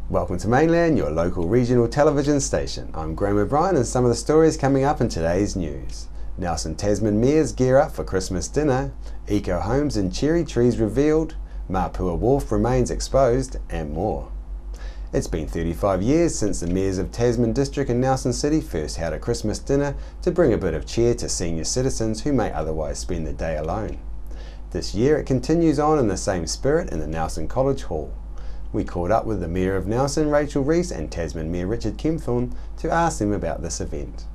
Welcome to Mainland, your local regional television station. I'm Graham O'Brien, and some of the stories coming up in today's news. Nelson Tasman mayors gear up for Christmas dinner, eco homes and cherry trees revealed, Mapua Wharf remains exposed, and more. It's been 35 years since the mayors of Tasman District and Nelson City first held a Christmas dinner to bring a bit of cheer to senior citizens who may otherwise spend the day alone. This year it continues on in the same spirit in the Nelson College Hall. We caught up with the Mayor of Nelson, Rachel Reese, and Tasman Mayor Richard Kempthorne to ask them about this event.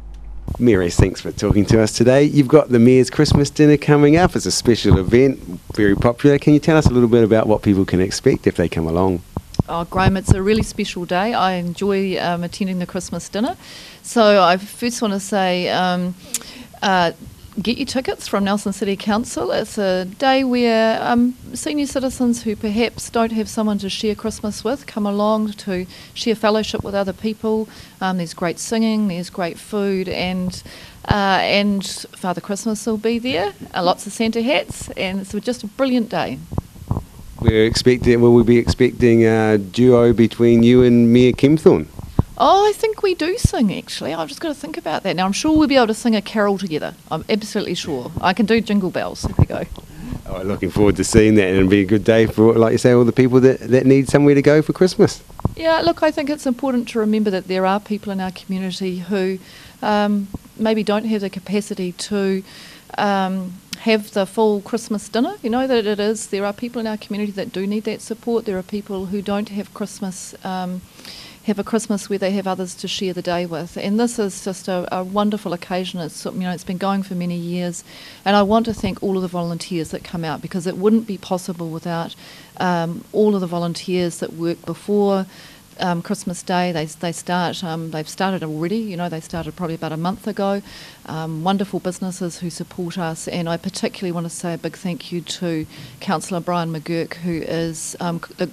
Mayor Reese, thanks for talking to us today. You've got the Mayor's Christmas dinner coming up. It's a special event, very popular. Can you tell us a little bit about what people can expect if they come along? Oh, Graham, it's a really special day. I enjoy attending the Christmas dinner. So I first want to say get your tickets from Nelson City Council. It's a day where senior citizens who perhaps don't have someone to share Christmas with come along to share fellowship with other people. There's great singing, there's great food, and Father Christmas will be there, lots of Santa hats, and it's just a brilliant day. Will we be expecting a duo between you and Mayor Kempthorne? Oh, I think we do sing, actually. I've just got to think about that. Now, I'm sure we'll be able to sing a carol together. I'm absolutely sure. I can do Jingle Bells. There we go. Oh, looking forward to seeing that, and it'll be a good day for, like you say, all the people that need somewhere to go for Christmas. Yeah, look, I think it's important to remember that there are people in our community who maybe don't have the capacity to have the full Christmas dinner. You know that it is. There are people in our community that do need that support. There are people who don't have Christmas have a Christmas where they have others to share the day with, and this is just a wonderful occasion. It's it's been going for many years, and I want to thank all of the volunteers that come out, because it wouldn't be possible without all of the volunteers that work before Christmas Day. They've started already. They started probably about a month ago. Wonderful businesses who support us, and I particularly want to say a big thank you to Councillor Brian McGurk, who is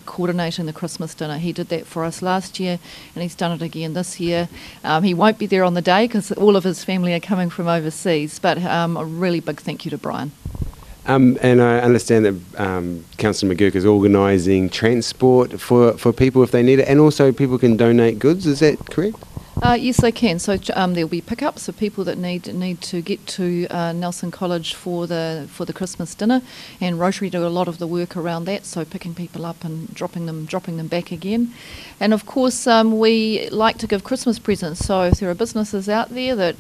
coordinating the Christmas dinner. He did that for us last year, and he's done it again this year. He won't be there on the day because all of his family are coming from overseas, but a really big thank you to Brian. And I understand that Councillor McGurk is organising transport for people if they need it, and also people can donate goods. Is that correct? Yes, they can. So there'll be pickups for people that need to get to Nelson College for the Christmas dinner, and Rotary do a lot of the work around that. So picking people up and dropping them back again, and of course we like to give Christmas presents. So if there are businesses out there that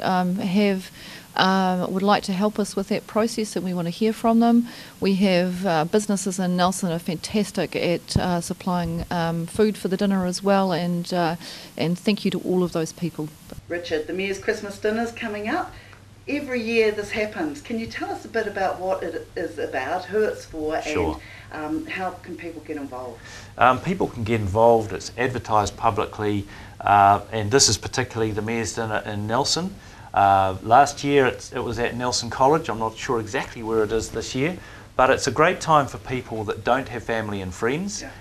would like to help us with that process, and we want to hear from them. We have businesses in Nelson that are fantastic at supplying food for the dinner as well, and thank you to all of those people. Richard, the Mayor's Christmas dinner is coming up. Every year this happens. Can you tell us a bit about what it is about, who it's for, Sure. and how can people get involved? People can get involved. It's advertised publicly, and this is particularly the Mayor's dinner in Nelson. Last year it was at Nelson College. I'm not sure exactly where it is this year, but it's a great time for people that don't have family and friends, yeah.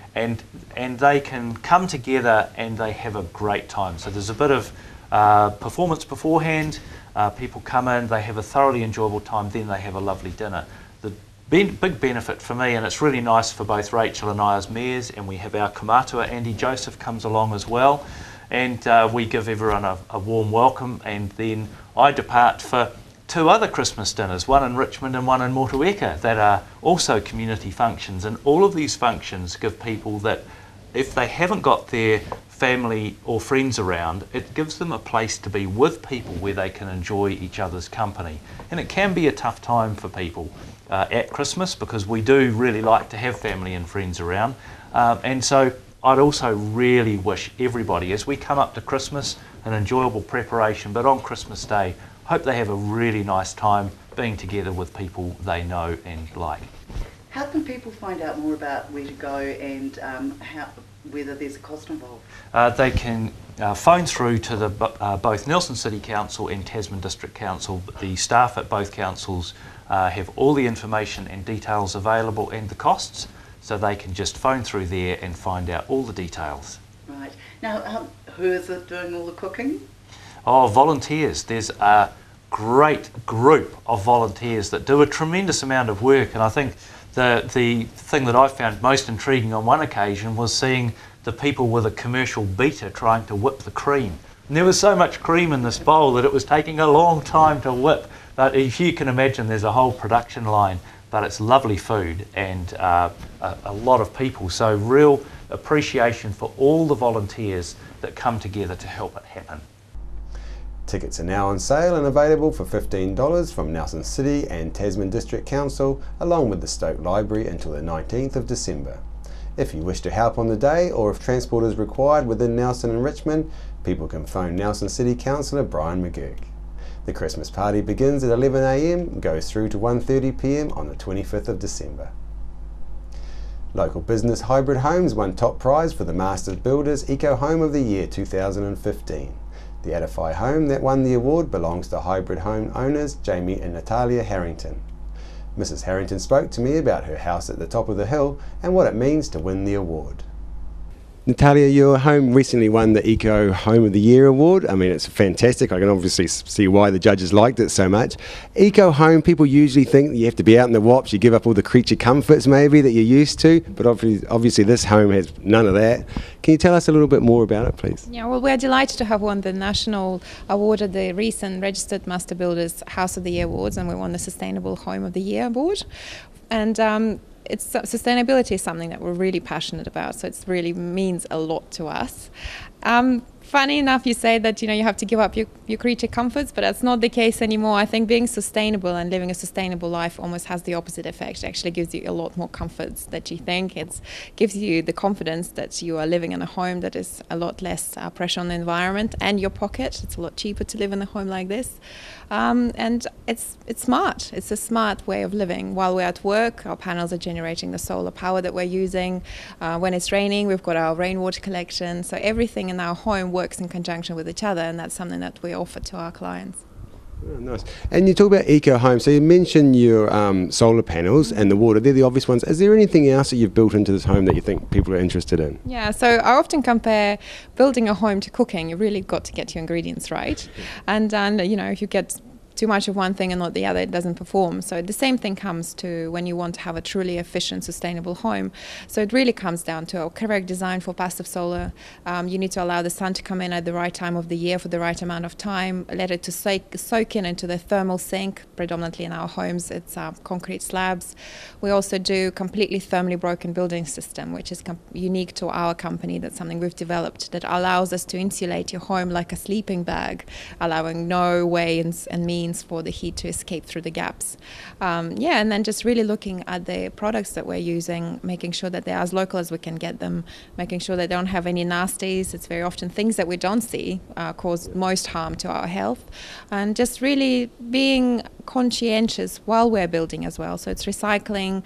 and they can come together and they have a great time. So there's a bit of performance beforehand. People come in, they have a thoroughly enjoyable time, then they have a lovely dinner. The big benefit for me, and it's really nice for both Rachel and I as mayors, and we have our kamatua, Andy Joseph, comes along as well, and we give everyone a warm welcome, and then I depart for 2 other Christmas dinners, one in Richmond and one in Motueka, that are also community functions. And all of these functions give people that, if they haven't got their family or friends around, it gives them a place to be with people where they can enjoy each other's company. And it can be a tough time for people at Christmas, because we do really like to have family and friends around. And so I'd also really wish everybody, as we come up to Christmas, an enjoyable preparation, but on Christmas Day, hope they have a really nice time being together with people they know and like. How can people find out more about where to go and whether there's a cost involved? They can phone through to both Nelson City Council and Tasman District Council. The staff at both councils have all the information and details available, and the costs. so they can just phone through there and find out all the details. Right. Now, who is it doing all the cooking? Oh, volunteers. There's a great group of volunteers that do a tremendous amount of work, and I think the thing that I found most intriguing on one occasion was seeing the people with a commercial beater trying to whip the cream. And there was so much cream in this bowl that it was taking a long time to whip. But if you can imagine, there's a whole production line, but it's lovely food and a lot of people. So real appreciation for all the volunteers that come together to help it happen. Tickets are now on sale and available for $15 from Nelson City and Tasman District Council, along with the Stoke Library, until the 19th of December. If you wish to help on the day, or if transport is required within Nelson and Richmond, people can phone Nelson City Councillor Brian McGurk. The Christmas party begins at 11 AM and goes through to 1:30 PM on the 25th of December. Local business Hybrid Homes won top prize for the Masters Builders Eco Home of the Year 2015. The Edify home that won the award belongs to Hybrid Home owners Jamie and Natalia Harrington. Mrs. Harrington spoke to me about her house at the top of the hill and what it means to win the award. Natalia, your home recently won the Eco Home of the Year award. I mean, it's fantastic. I can obviously see why the judges liked it so much. Eco Home, people usually think that you have to be out in the wops, you give up all the creature comforts maybe that you're used to, but obviously this home has none of that. Can you tell us a little bit more about it, please? Yeah, well, we're delighted to have won the national award at the recent Registered Master Builders House of the Year Awards, and we won the Sustainable Home of the Year award. And sustainability is something that we're really passionate about, so it really means a lot to us. Funny enough, you say that you have to give up your creature comforts, but that's not the case anymore. I think being sustainable and living a sustainable life almost has the opposite effect. It actually gives you a lot more comforts that you think. It gives you the confidence that you are living in a home that is a lot less pressure on the environment and your pocket. It's a lot cheaper to live in a home like this. And it's smart. It's a smart way of living. While we're at work, our panels are generating the solar power that we're using. When it's raining, we've got our rainwater collection. So everything in our home works in conjunction with each other, and that's something that we offer to our clients. Oh, nice. And you talk about Eco Home, so you mentioned your solar panels and the water. They're the obvious ones. Is there anything else that you've built into this home that you think people are interested in? Yeah, so I often compare building a home to cooking. You really got to get your ingredients right. And if you get too much of one thing and not the other, it doesn't perform. So the same thing comes to when you want to have a truly efficient, sustainable home. So it really comes down to a correct design for passive solar. You need to allow the sun to come in at the right time of the year for the right amount of time, let it to soak in into the thermal sink. Predominantly in our homes, it's concrete slabs. We also do completely thermally broken building system, which is unique to our company. That's something we've developed that allows us to insulate your home like a sleeping bag, allowing no ways and means for the heat to escape through the gaps. And then just really looking at the products that we're using, making sure that they're as local as we can get them, making sure they don't have any nasties. It's very often things that we don't see cause most harm to our health, and just really being conscientious while we're building as well. So it's recycling,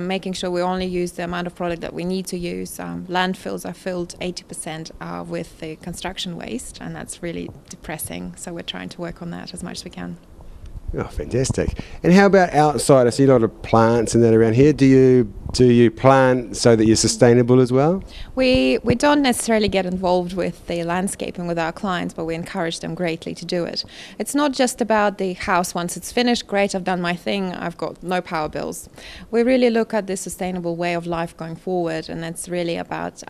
making sure we only use the amount of product that we need to use. Landfills are filled 80% with the construction waste, and that's really depressing. So we're trying to work on that as much as we can. Oh, fantastic. And how about outside? I see a lot of plants and that around here. Do you plant so that you're sustainable as well? We don't necessarily get involved with the landscaping with our clients, but we encourage them greatly to do it. It's not just about the house. Once it's finished, great, I've done my thing, I've got no power bills. We really look at the sustainable way of life going forward, and it's really about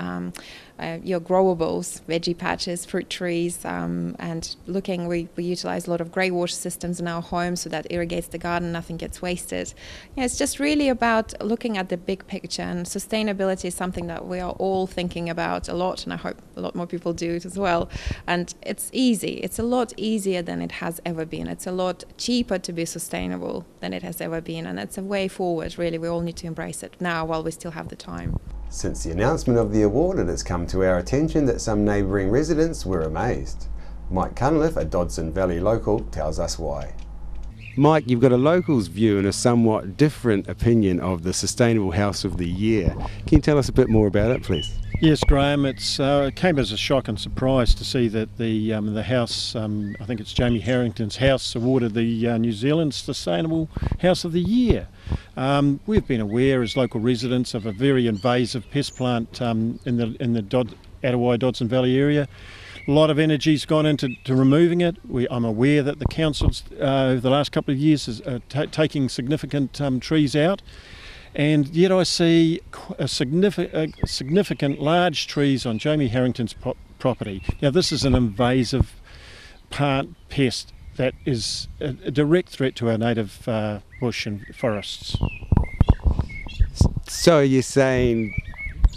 your growables, veggie patches, fruit trees, and we utilize a lot of grey water systems in our home so that irrigates the garden, nothing gets wasted. It's just really about looking at the big picture, and sustainability is something that we are all thinking about a lot, and I hope a lot more people do it as well. And it's easy. It's a lot easier than it has ever been. It's a lot cheaper to be sustainable than it has ever been, and it's a way forward, really. We all need to embrace it now while we still have the time. Since the announcement of the award, it has come to our attention that some neighbouring residents were amazed. Mike Cunliffe, a Dodson Valley local, tells us why. Mike, you've got a local's view and a somewhat different opinion of the Sustainable House of the Year. Can you tell us a bit more about it, please? Yes, Graham. It came as a shock and surprise to see that the house, I think it's Jamie Harrington's house, awarded the New Zealand Sustainable House of the Year. We've been aware as local residents of a very invasive pest plant in the Attawai Dodson Valley area. A lot of energy's gone into removing it. I'm aware that the council's over the last couple of years is taking significant trees out, and yet I see a significant large trees on Jamie Harrington's property. Now this is an invasive plant pest that is a direct threat to our native bush and forests. So you're saying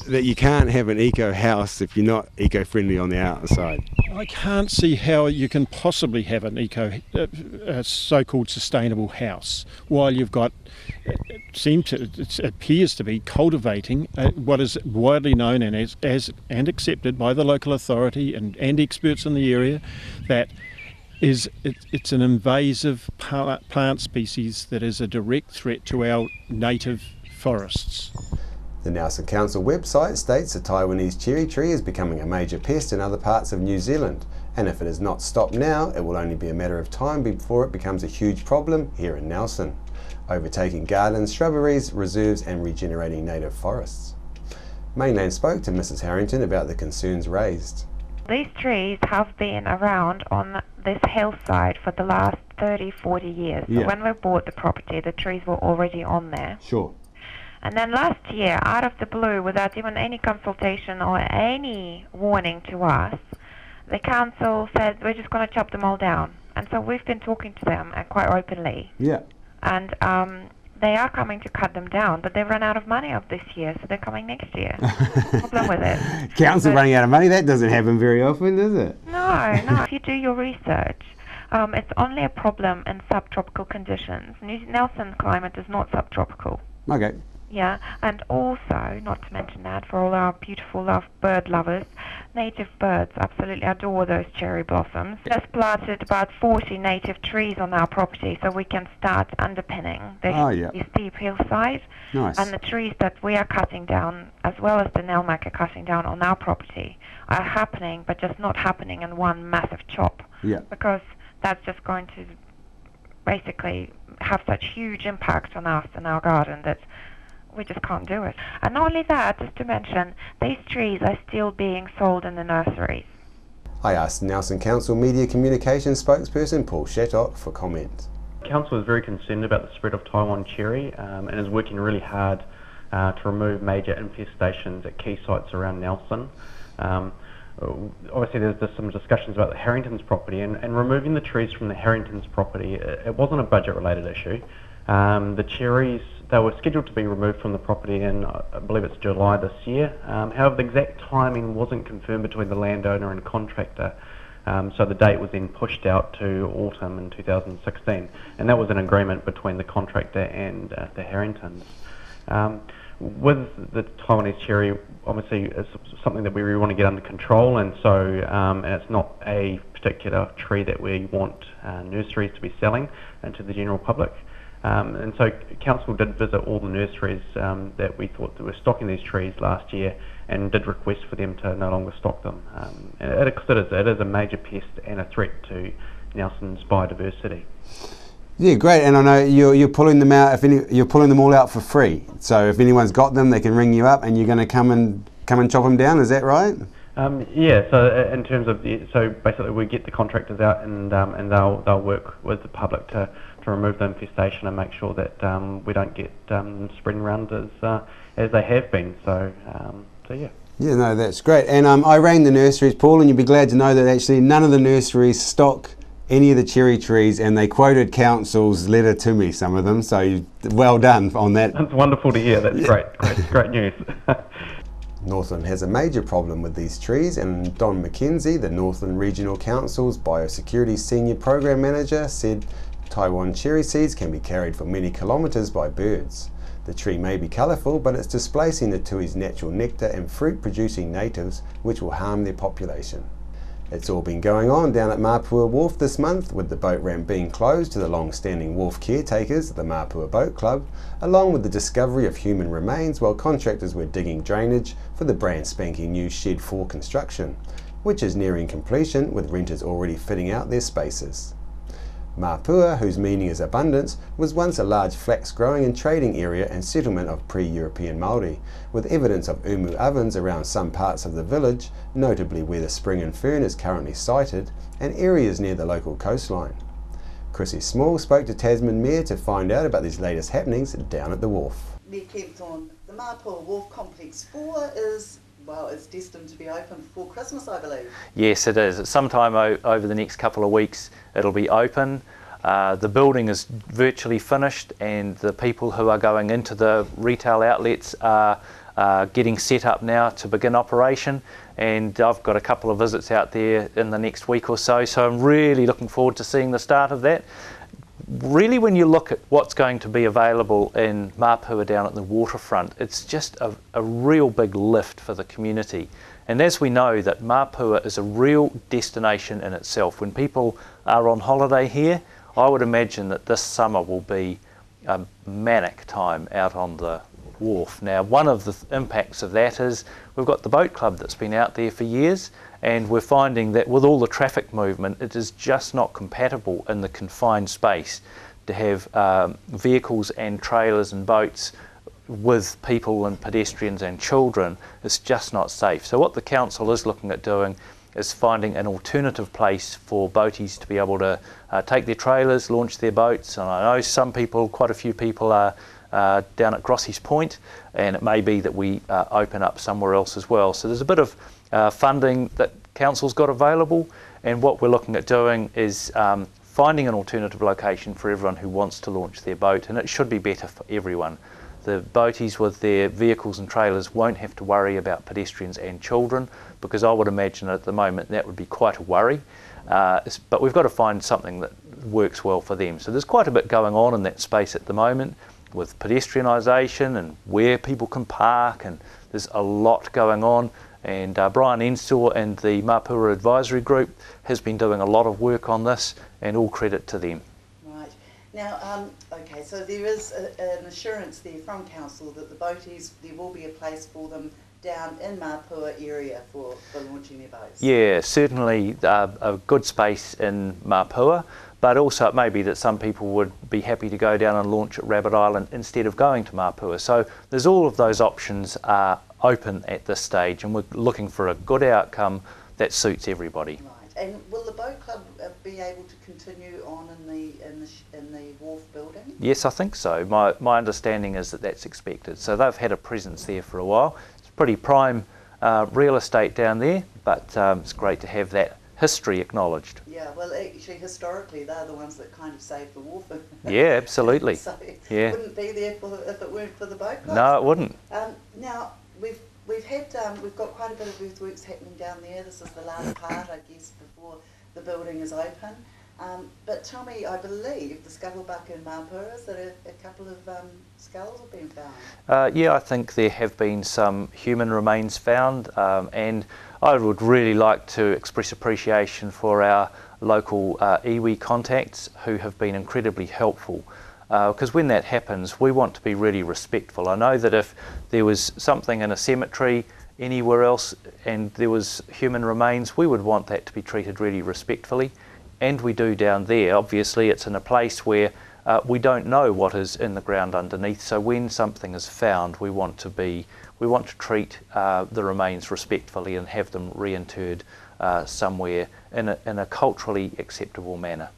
that you can't have an eco house if you're not eco-friendly on the outside? I can't see how you can possibly have an so-called sustainable house while you've got, it appears to be cultivating what is widely known and and accepted by the local authority and experts in the area that it's an invasive plant species that is a direct threat to our native forests. The Nelson Council website states the Taiwanese cherry tree is becoming a major pest in other parts of New Zealand, and if it is not stopped now, it will only be a matter of time before it becomes a huge problem here in Nelson, overtaking gardens, shrubberies, reserves and regenerating native forests. Mainland spoke to Mrs. Harrington about the concerns raised. These trees have been around on this hillside for the last 30-40 years. Yeah. So when we bought the property, the trees were already on there. Sure. And then last year, out of the blue, without even any consultation or any warning to us, the council said, we're just going to chop them all down. And so we've been talking to them quite openly. Yeah. And they are coming to cut them down, but they've run out of money of this year, so they're coming next year. Problem with it. Council running out of money, that doesn't happen very often, does it? No. If you do your research, it's only a problem in subtropical conditions. Nelson's climate is not subtropical. Okay. Yeah, and also, not to mention that, for all our beautiful bird lovers, native birds absolutely adore those cherry blossoms. Just planted about 40 native trees on our property so we can start underpinning the steep hillside. Nice. And the trees that we are cutting down, as well as the Nelmac are cutting down on our property, are happening, but just not happening in one massive chop. Yeah. Because that's just going to basically have such huge impact on us and our garden that we just can't do it. And not only that, just to mention, these trees are still being sold in the nurseries. I asked Nelson Council Media Communications spokesperson Paul Shattock for comment. Council is very concerned about the spread of Taiwan cherry and is working really hard to remove major infestations at key sites around Nelson. Obviously there's some discussions about the Harrington's property, and removing the trees from the Harrington's property, it wasn't a budget related issue. The cherries, they were scheduled to be removed from the property in, I believe it's July this year. However, the exact timing wasn't confirmed between the landowner and contractor, so the date was then pushed out to autumn in 2016, and that was an agreement between the contractor and the Harringtons. With the Taiwanese cherry, obviously it's something that we really want to get under control, and so and it's not a particular tree that we want nurseries to be selling to the general public. And so Council did visit all the nurseries that we thought that were stocking these trees last year, and did request for them to no longer stock them. And it is a major pest and a threat to Nelson's biodiversity. Yeah, great. And I know you're pulling them out. You're pulling them all out for free. So if anyone's got them, they can ring you up, and you're going to come and chop them down. Is that right? Yeah. So in terms of so basically we get the contractors out, and they'll work with the public to remove the infestation and make sure that we don't get spreading around as they have been. So yeah. Yeah, no, that's great. And I rang the nurseries, Paul, and you'd be glad to know that actually none of the nurseries stock any of the cherry trees, and they quoted Council's letter to me, some of them, so well done on that. That's wonderful to hear. That's great news. Northland has a major problem with these trees, and Don McKenzie, the Northland Regional Council's Biosecurity Senior Program Manager, said Taiwan cherry seeds can be carried for many kilometres by birds. The tree may be colourful, but it's displacing the tui's natural nectar and fruit-producing natives, which will harm their population. It's all been going on down at Mapua Wharf this month, with the boat ramp being closed to the long-standing wharf caretakers, the Mapua Boat Club, along with the discovery of human remains while contractors were digging drainage for the brand spanking new Shed 4 construction, which is nearing completion with renters already fitting out their spaces. Mapua, whose meaning is abundance, was once a large flax growing and trading area and settlement of pre-European Māori, with evidence of umu ovens around some parts of the village, notably where the spring and fern is currently sited, and areas near the local coastline. Chrissy Small spoke to Tasman Mayor to find out about these latest happenings down at the wharf. Mayor Kempthorne, the Mapua Wharf Complex 4 is, well, it's destined to be open before Christmas, I believe. Yes, it is. Sometime over the next couple of weeks it'll be open. The building is virtually finished and the people who are going into the retail outlets are getting set up now to begin operation, and I've got a couple of visits out there in the next week or so, so I'm really looking forward to seeing the start of that. Really, when you look at what's going to be available in Mapua down at the waterfront, it's just a real big lift for the community. And as we know, that Mapua is a real destination in itself. When people are on holiday here, I would imagine that this summer will be a manic time out on the wharf. Now, one of the impacts of that is we've got the boat club that's been out there for years, and we're finding that with all the traffic movement, it is just not compatible in the confined space to have vehicles and trailers and boats with people and pedestrians and children. It's just not safe. So what the council is looking at doing is finding an alternative place for boaties to be able to take their trailers, launch their boats. And I know some people, quite a few people are down at Grossies Point, and it may be that we open up somewhere else as well. So there's a bit of funding that council's got available, and what we're looking at doing is finding an alternative location for everyone who wants to launch their boat, and it should be better for everyone. The boaties with their vehicles and trailers won't have to worry about pedestrians and children, because I would imagine at the moment that would be quite a worry. But we've got to find something that works well for them. So there's quite a bit going on in that space at the moment, with pedestrianisation and where people can park, and there's a lot going on. And Brian Ensor and the Mapua Advisory Group has been doing a lot of work on this, and all credit to them. Right. Now, okay, so there is an assurance there from council that the boaties, there will be a place for them down in Mapua area for launching their boats. Yeah, certainly a good space in Mapua, but also it may be that some people would be happy to go down and launch at Rabbit Island instead of going to Mapua. So there's all of those options are open at this stage, and we're looking for a good outcome that suits everybody. Right. And will the boat club be able to continue on in the wharf building? Yes, I think so. My understanding is that that's expected. So they've had a presence there for a while. It's pretty prime real estate down there, but it's great to have that history acknowledged. Yeah, well, actually, historically, they're the ones that kind of saved the wharf. Yeah, absolutely. So yeah. It wouldn't be there if it weren't for the boat club. No, it wouldn't. Now, we've got quite a bit of earthworks happening down there. This is the last part, I guess, before the building is open. But tell me, I believe the Scuttlebuck in Mapua, is that a couple of skulls have been found? Yeah, I think there have been some human remains found, and I would really like to express appreciation for our local iwi contacts who have been incredibly helpful. Because when that happens, we want to be really respectful. I know that if there was something in a cemetery anywhere else and there was human remains, we would want that to be treated really respectfully, and we do down there. Obviously, it's in a place where we don't know what is in the ground underneath, so when something is found, we want to treat the remains respectfully and have them reinterred somewhere in a culturally acceptable manner.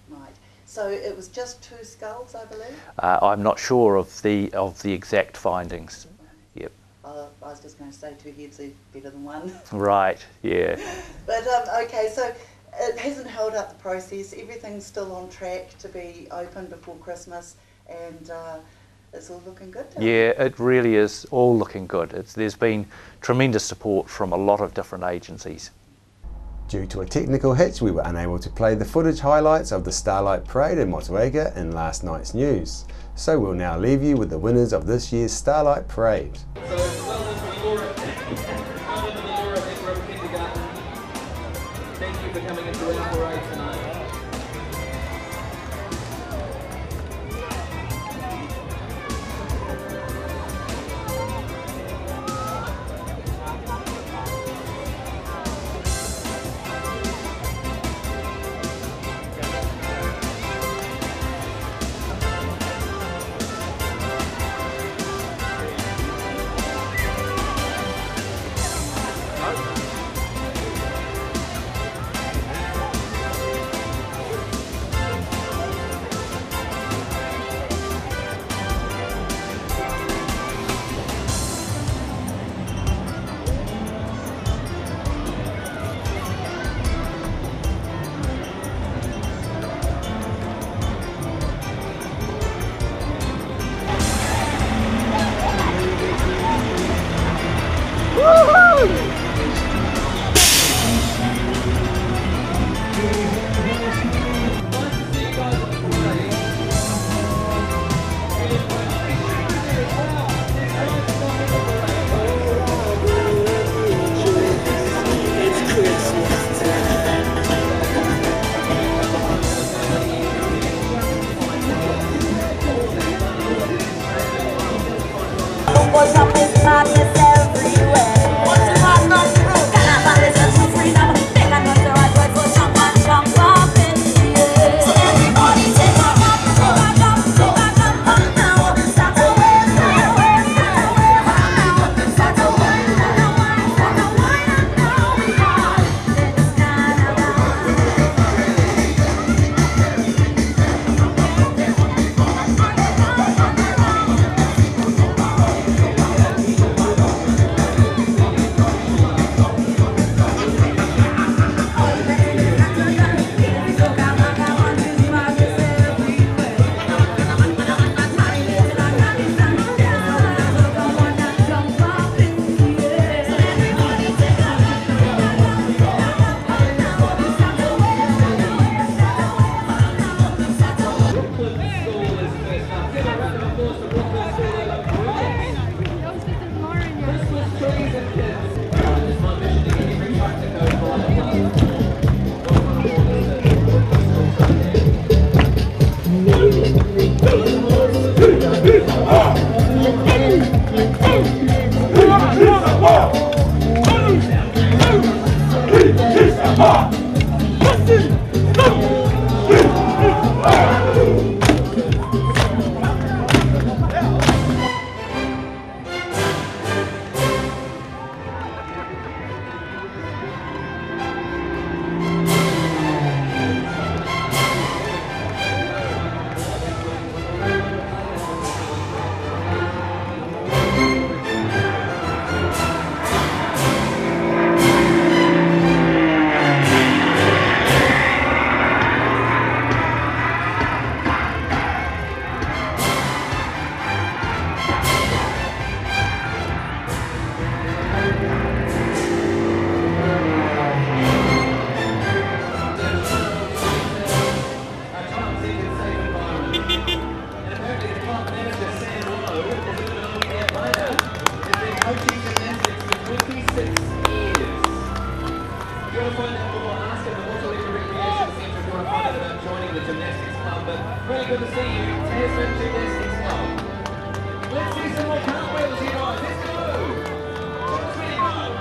So it was just 2 skulls, I believe? I'm not sure of the exact findings. Yep. I was just going to say 2 heads are better than 1. Right, yeah. But okay, so it hasn't held up the process. Everything's still on track to be open before Christmas, and it's all looking good. Yeah, it really is all looking good. There's been tremendous support from a lot of different agencies. Due to a technical hitch, we were unable to play the footage highlights of the Starlight Parade in Motueka in last night's news. So we'll now leave you with the winners of this year's Starlight Parade. Thank you for coming into our parade tonight. Really good to see you, Tasman Gymnastics Club. Let's see some more cartwheels here, guys. Let's go! Let's really go!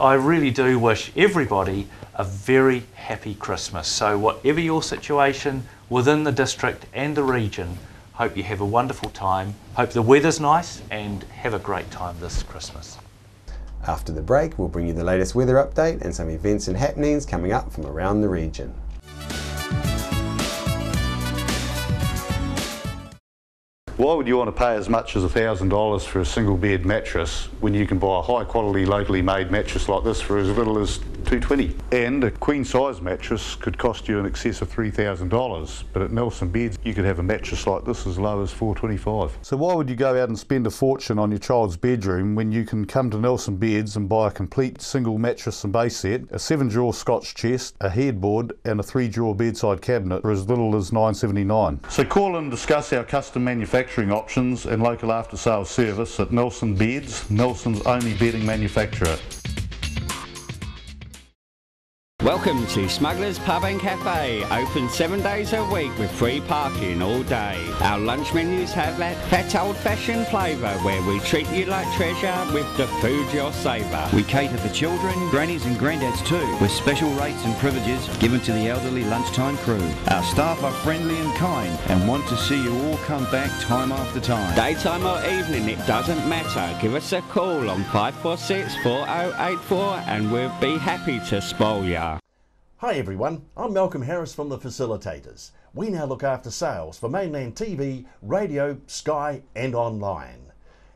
I really do wish everybody a very happy Christmas. So whatever your situation within the district and the region, hope you have a wonderful time. Hope the weather's nice and have a great time this Christmas. After the break, we'll bring you the latest weather update and some events and happenings coming up from around the region. Why would you want to pay as much as $1,000 for a single bed mattress when you can buy a high quality locally made mattress like this for as little as $220? And a queen size mattress could cost you in excess of $3,000, but at Nelson Beds you could have a mattress like this as low as $425. So why would you go out and spend a fortune on your child's bedroom when you can come to Nelson Beds and buy a complete single mattress and base set, a 7-drawer Scotch chest, a headboard and a 3-drawer bedside cabinet for as little as $979? So call and discuss our custom manufacturing options and local after sales service at Nelson Beds, Nelson's only bedding manufacturer. Welcome to Smugglers Pub and Cafe, open 7 days a week with free parking all day. Our lunch menus have that fat old-fashioned flavour where we treat you like treasure with the food you'll savour. We cater for children, grannies and granddads too, with special rates and privileges given to the elderly lunchtime crew. Our staff are friendly and kind and want to see you all come back time after time. Daytime or evening, it doesn't matter. Give us a call on 546 4084 and we'll be happy to spoil ya. Hi everyone, I'm Malcolm Harris from the Facilitators. We now look after sales for Mainland TV, radio, Sky and online.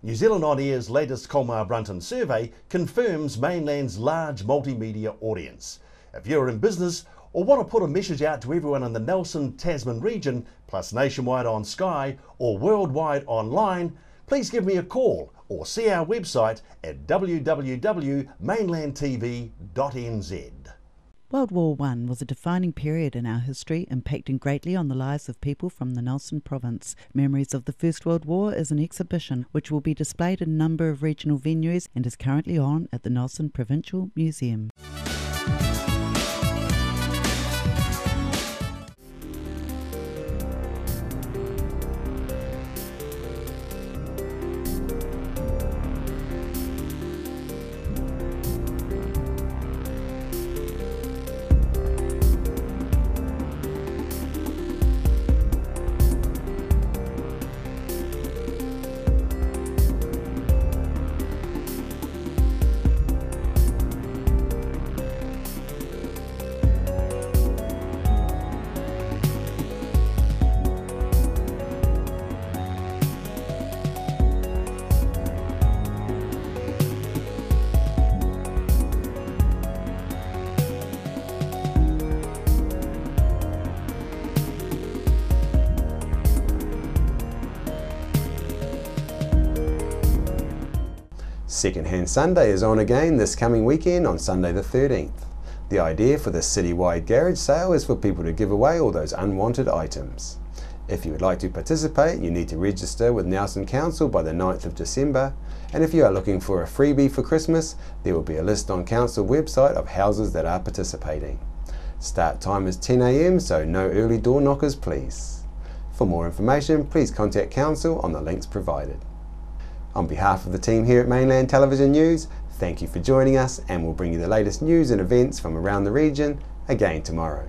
New Zealand On Air's latest Colmar Brunton survey confirms Mainland's large multimedia audience. If you're in business or want to put a message out to everyone in the Nelson Tasman region, plus nationwide on Sky or worldwide online, please give me a call or see our website at www.mainlandtv.nz. World War I was a defining period in our history, impacting greatly on the lives of people from the Nelson province. Memories of the First World War is an exhibition which will be displayed in a number of regional venues and is currently on at the Nelson Provincial Museum. Second-hand Sunday is on again this coming weekend on Sunday the 13th. The idea for this citywide garage sale is for people to give away all those unwanted items. If you would like to participate, you need to register with Nelson Council by the 9th of December, and if you are looking for a freebie for Christmas, there will be a list on Council website of houses that are participating. Start time is 10 AM, so no early door knockers please. For more information, please contact Council on the links provided. On behalf of the team here at Mainland Television News, thank you for joining us, and we'll bring you the latest news and events from around the region again tomorrow.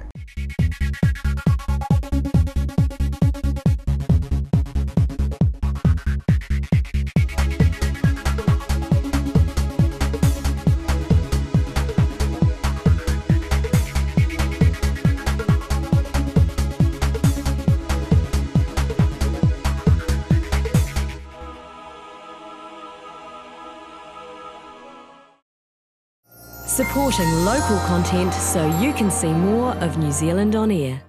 Supporting local content so you can see more of New Zealand On Air.